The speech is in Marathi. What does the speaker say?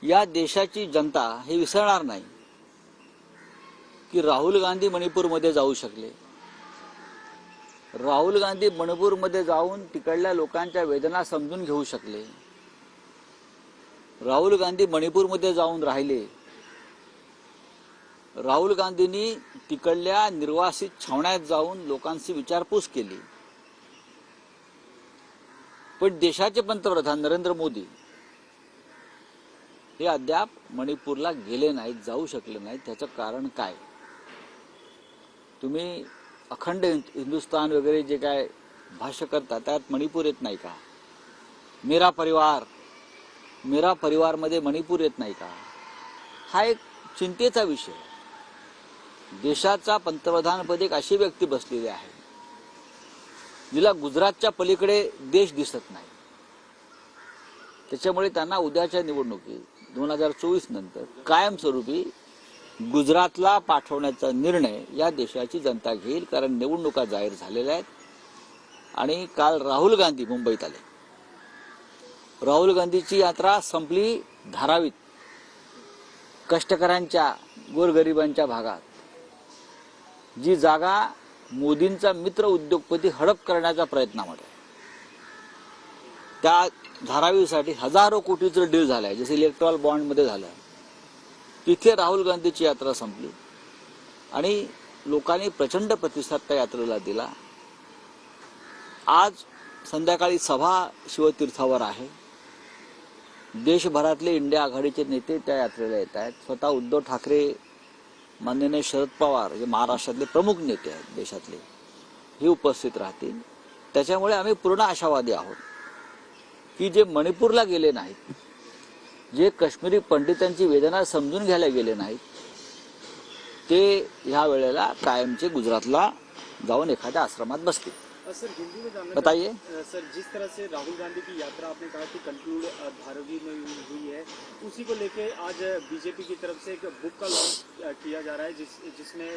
या देशाची जनता हे विसरणार नाही की राहुल गांधी मणिपूरमध्ये जाऊ शकले. राहुल गांधी मणिपूरमध्ये जाऊन तिकडल्या लोकांच्या वेदना समजून घेऊ शकले. राहुल गांधी मणिपूरमध्ये जाऊन राहिले. राहुल गांधींनी तिकडल्या निर्वासित छावण्यात जाऊन लोकांची विचारपूस केली. पण देशाचे पंतप्रधान नरेंद्र मोदी हे अद्याप मणिपूरला गेले नाहीत, जाऊ शकले नाहीत. त्याचं कारण काय? तुम्ही अखंड हिंदुस्थान वगैरे जे काय भाष्य करता त्यात मणिपूर येत नाही का? मेरा परिवार मध्ये मणिपूर येत नाही का? हा एक चिंतेचा विषय. देशाचा पंतप्रधानपद एक अशी व्यक्ती बसलेली आहे जिला गुजरातच्या पलीकडे देश दिसत नाही. त्याच्यामुळे त्यांना उद्याच्या निवडणुकीत 2024 नंतर कायमस्वरूपी गुजरातला पाठवण्याचा निर्णय या देशाची जनता घेईल. कारण निवडणुका जाहीर झालेल्या आहेत. आणि काल राहुल गांधी मुंबईत आले. राहुल गांधीची यात्रा संपली धारावीत, कष्टकऱ्यांच्या गोरगरिबांच्या भागात. जी जागा मोदींचा मित्र उद्योगपती हडप करण्याच्या प्रयत्नामध्ये, त्या धारावीसाठी हजारो कोटीचं डील झालंय, जसे इलेक्ट्रॉल बॉन्डमध्ये झालं. तिथे राहुल गांधीची यात्रा संपली आणि लोकांनी प्रचंड प्रतिसाद त्या यात्रेला दिला. आज संध्याकाळी सभा शिवतीर्थावर आहे. देशभरातले इंडिया आघाडीचे नेते त्या यात्रेला येत आहेत. स्वतः उद्धव ठाकरे, माननीय शरद पवार जे महाराष्ट्रातले प्रमुख नेते आहेत देशातले, हे उपस्थित राहतील. त्याच्यामुळे आम्ही पूर्ण आशावादी आहोत की जे मणिपूरला गेले नाहीत, जे काश्मीरी पंडितांची वेदना समजून घ्यायला गेले नाहीत, ते ह्या वेळेला कायमचे गुजरातला जाऊन एखाद्या आश्रमात बसतील. सर हिंदी में जानना बताइए सर, जिस तरह से राहुल गांधी की यात्रा आपने कहा कि कंक्लूड धारावी में हुई है, उसी को लेके आज बीजेपी की तरफ से एक बुक का लॉन्च किया जा रहा है जिसमें